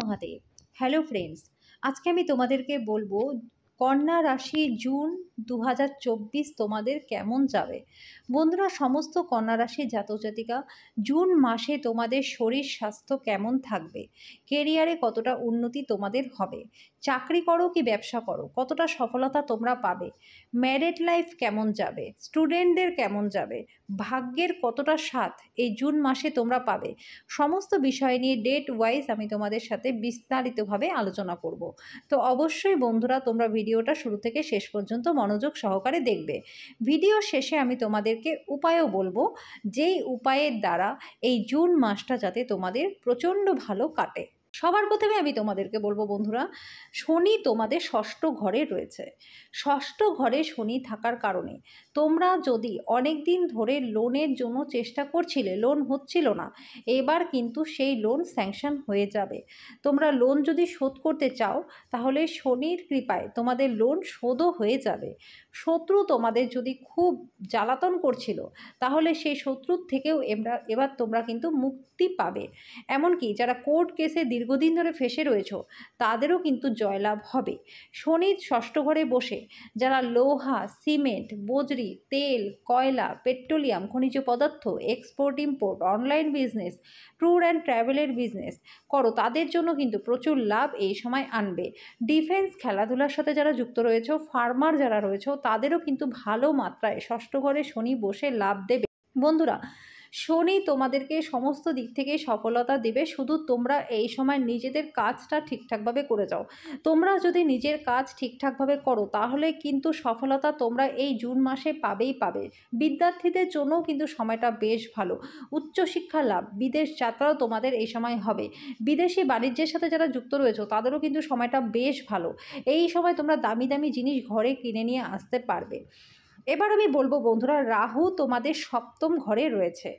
Mahadev. Hello friends, আজকে আমি তোমাদেরকে বলবো কন্যা রাশি জুন 2024 তোমাদের কেমন যাবে। বন্ধুরা, সমস্ত কন্যা রাশির জাতক জাতিকা, জুন মাসে তোমাদের শরীর স্বাস্থ্য কেমন থাকবে, কেরিয়ারে কতটা উন্নতি তোমাদের হবে, চাকরি করো কি ব্যবসা করো কতটা সফলতা তোমরা পাবে, ম্যারেড লাইফ কেমন যাবে, স্টুডেন্টদের কেমন যাবে, ভাগ্যের কতটা সাথ এই জুন মাসে তোমরা পাবে, সমস্ত বিষয় নিয়ে ডেট ওয়াইজ আমি তোমাদের সাথে বিস্তারিতভাবে আলোচনা করব। তো অবশ্যই বন্ধুরা, তোমরা ভিডিওটা শুরু থেকে শেষ পর্যন্ত মনোযোগ সহকারে দেখবে। ভিডিও শেষে আমি তোমাদেরকে উপায়ও বলবো, যেই উপায়ের দ্বারা এই জুন মাসটা যাতে তোমাদের প্রচণ্ড ভালো কাটে। সবার প্রথমে আমি তোমাদেরকে বলবো বন্ধুরা, শনি তোমাদের ষষ্ঠ ঘরে রয়েছে। ষষ্ঠ ঘরে শনি থাকার কারণে তোমরা যদি অনেক দিন ধরে লোনের জন্য চেষ্টা করছিলে, লোন হচ্ছিল না, এবার কিন্তু সেই লোন স্যাংশন হয়ে যাবে। তোমরা লোন যদি শোধ করতে চাও তাহলে শনির কৃপায় তোমাদের লোন শোধও হয়ে যাবে। শত্রু তোমাদের যদি খুব জ্বালাতন করছিল তাহলে সেই শত্রুর থেকেও এবার তোমরা কিন্তু মুক্তি পাবে। এমনকি যারা কোর্ট কেসে দীর্ঘদিন ধরে ফেঁসে রয়েছে তাদেরও কিন্তু জয়লাভ হবে। শনি ষষ্ঠ ঘরে বসে যারা লোহা, সিমেন্ট, বজরি, তেল, কয়লা, পেট্রোলিয়াম, খনিজ পদার্থ, export import, online business, tour and ট্রাভেলের বিজনেস করো তাদের জন্য কিন্তু প্রচুর লাভ এই সময় আনবে। ডিফেন্স, খেলাধুলার সাথে যারা যুক্ত রয়েছে, ফার্মার যারা রয়েছে তাদেরও কিন্তু ভালো মাত্রায় ষষ্ঠ ঘরে শনি বসে লাভ দেবে। বন্ধুরা, শনি তোমাদেরকে সমস্ত দিক থেকে সফলতা দেবে, শুধু তোমরা এই সময় নিজেদের কাজটা ঠিকঠাকভাবে করে যাও। তোমরা যদি নিজের কাজ ঠিকঠাকভাবে করো তাহলে কিন্তু সফলতা তোমরা এই জুন মাসে পাবেই পাবে। বিদ্যার্থীদের জন্যও কিন্তু সময়টা বেশ ভালো। উচ্চশিক্ষা লাভ, বিদেশ যাত্রাও তোমাদের এই সময় হবে। বিদেশি বাণিজ্যের সাথে যারা যুক্ত রয়েছে তাদেরও কিন্তু সময়টা বেশ ভালো। এই সময় তোমরা দামি দামি জিনিস ঘরে কিনে নিয়ে আসতে পারবে। এবার আমি বলবো বন্ধুরা, রাহু তোমাদের সপ্তম ঘরে রয়েছে।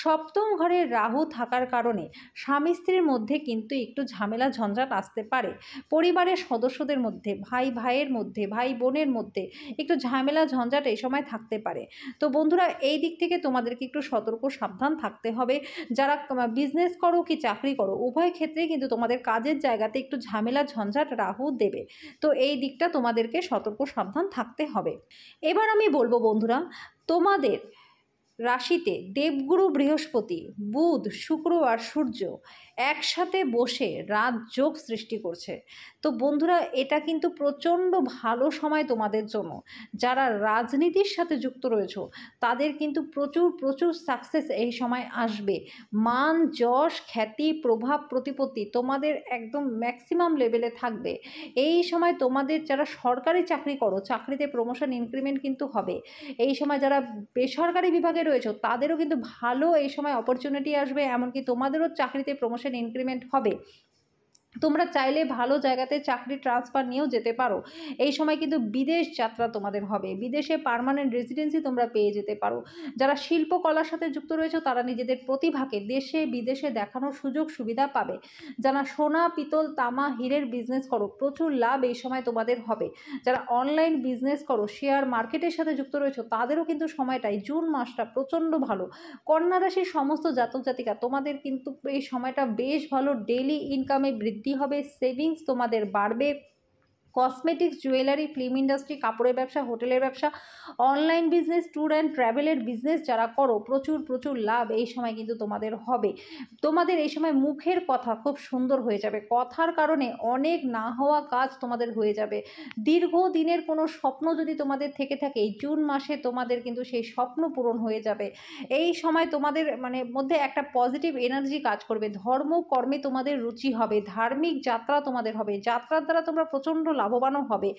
সপ্তম ঘরে রাহু থাকার কারণে স্বামী স্ত্রীর মধ্যে কিন্তু একটু ঝামেলা ঝঞ্ঝাট আসতে পারে। পরিবারের সদস্যদের মধ্যে, ভাই ভাইয়ের মধ্যে, ভাই বোনের মধ্যে একটু ঝামেলা ঝঞ্ঝাট এই সময় থাকতে পারে। তো বন্ধুরা, এই দিক থেকে তোমাদেরকে একটু সতর্ক সাবধান থাকতে হবে। যারা বিজনেস করো কি চাকরি করো উভয় ক্ষেত্রেই কিন্তু তোমাদের কাজের জায়গাতে একটু ঝামেলা ঝঞ্ঝাট রাহু দেবে। তো এই দিকটা তোমাদেরকে সতর্ক সাবধান থাকতে হবে। এবার আমি বলবো বন্ধুরা, তোমাদের রাশিতে দেবগুরু বৃহস্পতি, বুধ, শুক্র আর সূর্য একসাথে বসে রাজযোগ সৃষ্টি করছে। তো বন্ধুরা, এটা কিন্তু প্রচণ্ড ভালো সময় তোমাদের জন্য। যারা রাজনীতির সাথে যুক্ত রয়েছে তাদের কিন্তু প্রচুর প্রচুর সাকসেস এই সময় আসবে। মান, যশ, খ্যাতি, প্রভাব, প্রতিপত্তি তোমাদের একদম ম্যাক্সিমাম লেভেলে থাকবে। এই সময় তোমাদের যারা সরকারি চাকরি করো চাকরিতে প্রমোশন ইনক্রিমেন্ট কিন্তু হবে। এই সময় যারা বেসরকারি বিভাগে রয়েছে তাদেরও কিন্তু ভালো এই সময় অপরচুনিটি আসবে, এমনকি তোমাদেরও চাকরিতে প্রমোশন ইনক্রিমেন্ট হবে। তোমরা চাইলে ভালো জায়গাতে চাকরি ট্রান্সফার নিয়েও যেতে পারো। এই সময় কিন্তু বিদেশ যাত্রা তোমাদের হবে, বিদেশে পার্মানেন্ট রেসিডেন্সি তোমরা পেয়ে যেতে পারো। যারা শিল্পকলার সাথে যুক্ত রয়েছে তারা নিজেদের প্রতিভাকে দেশে বিদেশে দেখানোর সুযোগ সুবিধা পাবে। যারা সোনা, পিতল, তামা, হীরের বিজনেস করো প্রচুর লাভ এই সময় তোমাদের হবে। যারা অনলাইন বিজনেস করো, শেয়ার মার্কেটের সাথে যুক্ত রয়েছে তাদেরও কিন্তু সময়টাই জুন মাসটা প্রচণ্ড ভালো। কন্যা রাশির সমস্ত জাতক জাতিকা তোমাদের কিন্তু এই সময়টা বেশ ভালো। ডেইলি ইনকামে বৃদ্ধি হবে, সেভিংস তোমাদের বাড়বে। কসমেটিক্স, জুয়েলারি, ফিল্ম ইন্ডাস্ট্রি, কাপড়ের ব্যবসা, হোটেলের ব্যবসা, অনলাইন বিজনেস, ট্যুর অ্যান্ড ট্রাভেলের বিজনেস যারা করো প্রচুর প্রচুর লাভ এই সময় কিন্তু তোমাদের হবে। তোমাদের এই সময় মুখের কথা খুব সুন্দর হয়ে যাবে। কথার কারণে অনেক না হওয়া কাজ তোমাদের হয়ে যাবে। দীর্ঘদিনের কোনো স্বপ্ন যদি তোমাদের থেকে থাকে এই জুন মাসে তোমাদের কিন্তু সেই স্বপ্ন পূরণ হয়ে যাবে। এই সময় তোমাদের মধ্যে একটা পজিটিভ এনার্জি কাজ করবে। ধর্ম কর্মে তোমাদের রুচি হবে, ধার্মিক যাত্রা তোমাদের হবে, যাত্রার দ্বারা তোমরা প্রচণ্ড লাভবানও হবে।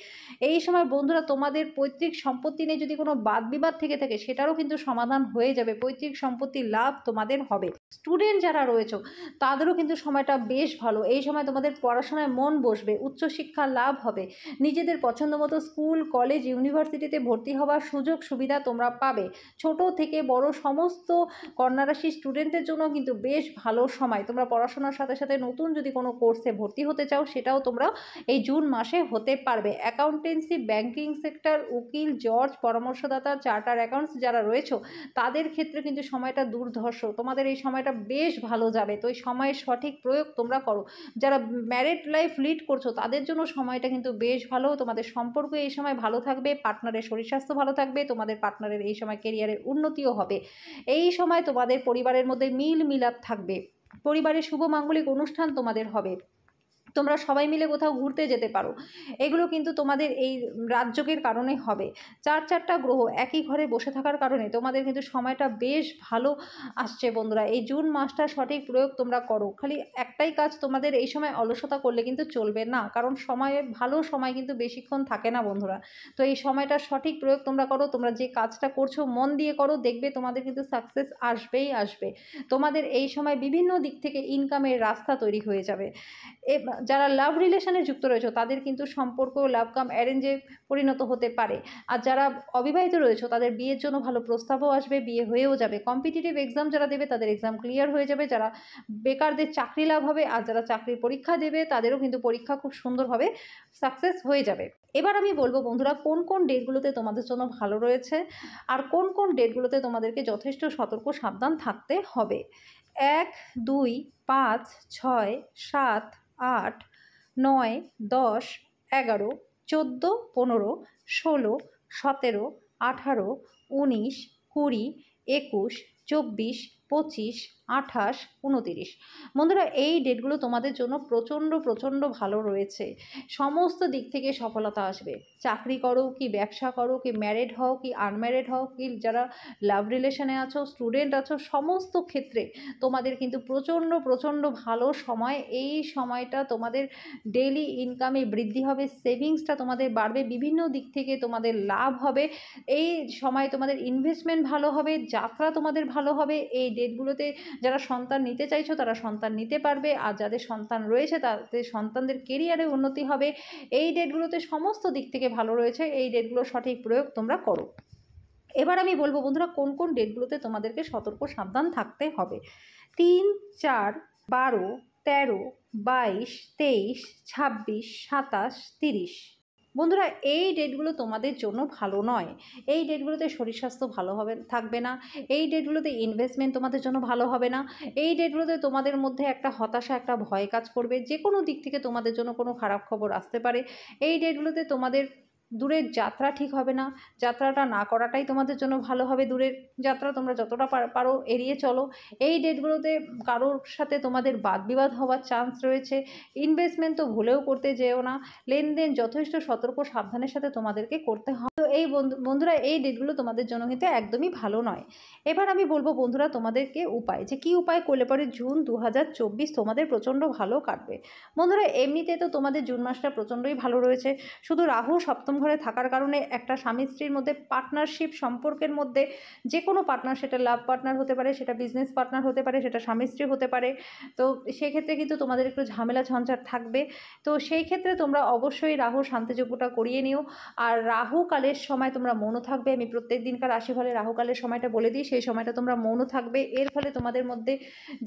এই সময় বন্ধুরা, তোমাদের পৈতৃক সম্পত্তি নিয়ে যদি কোনো বাদ বিবাদ থেকে থাকে সেটারও কিন্তু সমাধান হয়ে যাবে। পৈতৃক সম্পত্তির লাভ তোমাদের হবে। স্টুডেন্ট যারা রয়েছে তাদেরও কিন্তু সময়টা বেশ ভালো। এই সময় তোমাদের পড়াশোনায় মন বসবে, উচ্চশিক্ষা লাভ হবে, নিজেদের পছন্দ মতো স্কুল, কলেজ, ইউনিভার্সিটিতে ভর্তি হওয়ার সুযোগ সুবিধা তোমরা পাবে। ছোট থেকে বড় সমস্ত কন্যা রাশির স্টুডেন্টের জন্য কিন্তু বেশ ভালো সময়। তোমরা পড়াশোনার সাথে সাথে নতুন যদি কোনো কোর্সে ভর্তি হতে চাও সেটাও তোমরা এই জুন মাসে হতে পারবে। অ্যাকাউন্টেন্সি, ব্যাংকিং সেক্টর, উকিল, জজ, পরামর্শদাতা, চার্টার অ্যাকাউন্টস যারা রয়েছো তাদের ক্ষেত্রে কিন্তু সময়টা দুর্ধর্ষ। তোমাদের এই সময়টা বেশ ভালো যাবে। তো এই সময়ের সঠিক প্রয়োগ তোমরা করো। যারা ম্যারিড লাইফ লিড করছো তাদের জন্য সময়টা কিন্তু বেশ ভালো। তোমাদের সম্পর্ক এই সময় ভালো থাকবে, পার্টনারের শরীর স্বাস্থ্য ভালো থাকবে, তোমাদের পার্টনারের এই সময় কেরিয়ারের উন্নতিও হবে। এই সময় তোমাদের পরিবারের মধ্যে মিল মিলাপ থাকবে, পরিবারের শুভ মাঙ্গলিক অনুষ্ঠান তোমাদের হবে, তোমরা সবাই মিলে কোথাও ঘুরতে যেতে পারো। এগুলো কিন্তু তোমাদের এই রাজযোগের কারণে হবে। চারটা গ্রহ একই ঘরে বসে থাকার কারণে তোমাদের কিন্তু সময়টা বেশ ভালো আসছে বন্ধুরা। এই জুন মাসটা সঠিক প্রয়োগ তোমরা করো। খালি একটাই কাজ, তোমাদের এই সময় অলসতা করলে কিন্তু চলবে না, কারণ সময়ে ভালো সময় কিন্তু বেশিক্ষণ থাকে না বন্ধুরা। তো এই সময়টার সঠিক প্রয়োগ তোমরা করো। তোমরা যে কাজটা করছো মন দিয়ে করো, দেখবে তোমাদের কিন্তু সাকসেস আসবেই আসবে। তোমাদের এই সময় বিভিন্ন দিক থেকে ইনকামের রাস্তা তৈরি হয়ে যাবে। যারা লাভ রিলেশনে যুক্ত রয়েছে তাদের কিন্তু সম্পর্ক লাভ কাম অ্যারেঞ্জে পরিণত হতে পারে। আর যারা অবিবাহিত রয়েছে তাদের বিয়ের জন্য ভালো প্রস্তাবও আসবে, বিয়ে হয়েও যাবে। কম্পিটিটিভ এক্সাম যারা দেবে তাদের এক্সাম ক্লিয়ার হয়ে যাবে। যারা বেকারদের চাকরি লাভ হবে, আর যারা চাকরির পরীক্ষা দেবে তাদেরও কিন্তু পরীক্ষা খুব সুন্দরভাবে সাকসেস হয়ে যাবে। এবার আমি বলবো বন্ধুরা কোন কোন ডেটগুলোতে তোমাদের জন্য ভালো রয়েছে আর কোন কোন ডেটগুলোতে তোমাদেরকে যথেষ্ট সতর্ক সাবধান থাকতে হবে। 1, 2, 5, 6, 7, 8, 9, 10, 11, 14, 15, 16, 17, 18, 19, 20, 21, 24, 25, 28, 29। বন্ধুরা এই ডেটগুলো তোমাদের জন্য প্রচণ্ড প্রচণ্ড ভালো রয়েছে। সমস্ত দিক থেকে সফলতা আসবে। চাকরি করো কি ব্যবসা করো কি ম্যারিড হও কি আনম্যারিড হও কি যারা লাভ রিলেশনে আছো, স্টুডেন্ট আছো, সমস্ত ক্ষেত্রে তোমাদের কিন্তু প্রচণ্ড প্রচণ্ড ভালো সময়। এই সময়টা তোমাদের ডেইলি ইনকামে বৃদ্ধি হবে, সেভিংসটা তোমাদের বাড়বে, বিভিন্ন দিক থেকে তোমাদের লাভ হবে। এই সময় তোমাদের ইনভেস্টমেন্ট ভালো হবে, যাত্রা তোমাদের ভালো হবে। এই ডেটগুলোতে যারা সন্তান নিতে চাইছো তারা সন্তান নিতে পারবে, আর যাদের সন্তান রয়েছে তাদের সন্তানদের কেরিয়ারে উন্নতি হবে। এই ডেটগুলোতে সমস্ত দিক থেকে ভালো রয়েছে। এই ডেটগুলোর সঠিক প্রয়োগ তোমরা করো। এবার আমি বলবো বন্ধুরা কোন কোন ডেটগুলোতে তোমাদেরকে সতর্ক সাবধান থাকতে হবে। 3, 4, 12, 13, 22, 23, 26, 27, 30। বন্ধুরা এই ডেটগুলো তোমাদের জন্য ভালো নয়। এই ডেটগুলোতে শরীর স্বাস্থ্য ভালো হবে থাকবে না। এই ডেটগুলোতে ইনভেস্টমেন্ট তোমাদের জন্য ভালো হবে না। এই ডেটগুলোতে তোমাদের মধ্যে একটা হতাশা, একটা ভয় কাজ করবে। যে কোনো দিক থেকে তোমাদের জন্য কোনো খারাপ খবর আসতে পারে। এই ডেটগুলোতে তোমাদের দূরের যাত্রা ঠিক হবে না। যাত্রাটা না করাটাই তোমাদের জন্য ভালো হবে। দূরের যাত্রা তোমরা যতটা পারো এড়িয়ে চলো। এই ডেটগুলোতে কারোর সাথে তোমাদের বাদবিবাদ হওয়ার চান্স রয়েছে। ইনভেস্টমেন্ট তো ভুলেও করতে যেও না। লেনদেন যথেষ্ট সতর্ক সাবধানের সাথে তোমাদেরকে করতে হবে। তো এই বন্ধুরা এই ডেটগুলো তোমাদের জন্য কিন্তু একদমই ভালো নয়। এবার আমি বলবো বন্ধুরা তোমাদেরকে উপায়, যে কী উপায় করলে পরে জুন 2024 তোমাদের প্রচণ্ড ভালো কাটবে। বন্ধুরা এমনিতে তো তোমাদের জুন মাসটা প্রচণ্ডই ভালো রয়েছে। শুধু রাহু সপ্তম ঘরে থাকার কারণে একটা স্বামী স্ত্রীর মধ্যে পার্টনারশিপ সম্পর্কের মধ্যে যে কোনো পার্টনার, সেটা লাভ পার্টনার হতে পারে, সেটা বিজনেস পার্টনার হতে পারে, সেটা স্বামী স্ত্রী হতে পারে। তো সেক্ষেত্রে কিন্তু তোমাদের একটু ঝামেলা ঝঞ্ঝাট থাকবে। তো সেই ক্ষেত্রে তোমরা অবশ্যই রাহু শান্তিযজ্ঞটা করিয়ে নিও। আর রাহু কালের সময় তোমরা মৌন থাকবে। আমি প্রত্যেক দিনকার রাশিফলে রাহু কালের সময়টা বলে দিই, সেই সময়টা তোমরা মৌন থাকবে। এর ফলে তোমাদের মধ্যে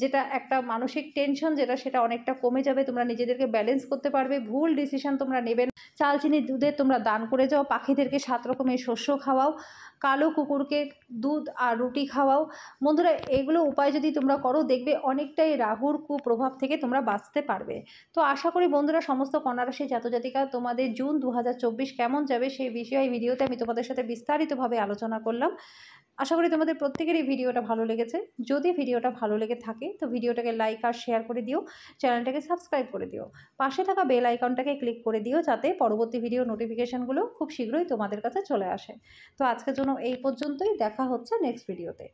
যেটা একটা মানসিক টেনশন সেটা অনেকটা কমে যাবে। তোমরা নিজেদেরকে ব্যালেন্স করতে পারবে। ভুল ডিসিশন তোমরা নেবে না। চাল চিনি দুধের তোমরা দান করে যাও। পাখিদেরকে 7 রকমের শস্য খাওয়াও। কালো কুকুরকে দুধ আর রুটি খাওয়াও। বন্ধুরা এগুলো উপায় যদি তোমরা করো দেখবে অনেকটাই রাহুর কুপ্রভাব থেকে তোমরা বাঁচতে পারবে। তো আশা করি বন্ধুরা সমস্ত কন্যা রাশি জাতজাতিকা তোমাদের জুন 2024 কেমন যাবে সেই বিষয়ে এই ভিডিওতে আমি তোমাদের সাথে বিস্তারিতভাবে আলোচনা করলাম। আশা করি তোমাদের প্রত্যেকেরই ভিডিওটা ভালো লেগেছে। যদি ভিডিওটা ভালো লেগে থাকে তো ভিডিওটাকে লাইক আর শেয়ার করে দিও, চ্যানেলটাকে সাবস্ক্রাইব করে দিও, পাশে থাকা বেল আইকনটাকে ক্লিক করে দিও যাতে পরবর্তী ভিডিও নোটিফিকেশানগুলো খুব শীঘ্রই তোমাদের কাছে চলে আসে। তো আজকের জন্য এই পর্যন্তই, দেখা হচ্ছে নেক্সট ভিডিওতে।